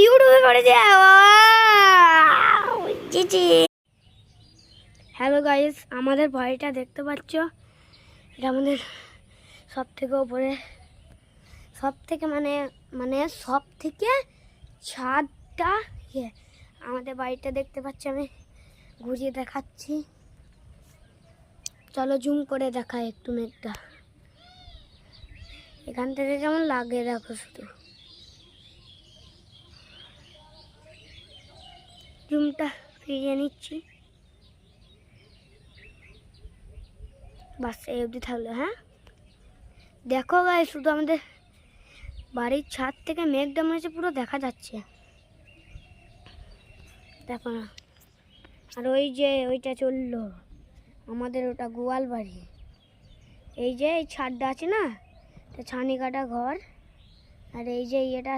ইউটিউবে করেছে। Hello guys, আমাদের বাড়িটা দেখতে পাচ্ছ, এটা আমাদের সব থেকে উপরে, সব থেকে মানে সব থেকে ছাদটা আমাদের বাড়িটা দেখতে পাচ্ছি। আমি ঘুরিয়ে দেখাচ্ছি, চলো জুম করে দেখাই একটু মেঘটা। এখান থেকে কেমন লাগে দেখো, শুধু জুমটা ফিরিয়ে নিচ্ছি। বাস এই অবধি থাকলো। হ্যাঁ দেখো গাইস, শুধু আমাদের বাড়ির ছাদ থেকে মেঘটা মনে হচ্ছে পুরো দেখা যাচ্ছে, দেখো না। আর ওই যে ওইটা চললো আমাদের, ওটা গোয়াল বাড়ি। এই যে এই ছাদটা আছে না, এটা ছানি কাটা ঘর। আর এই যে এটা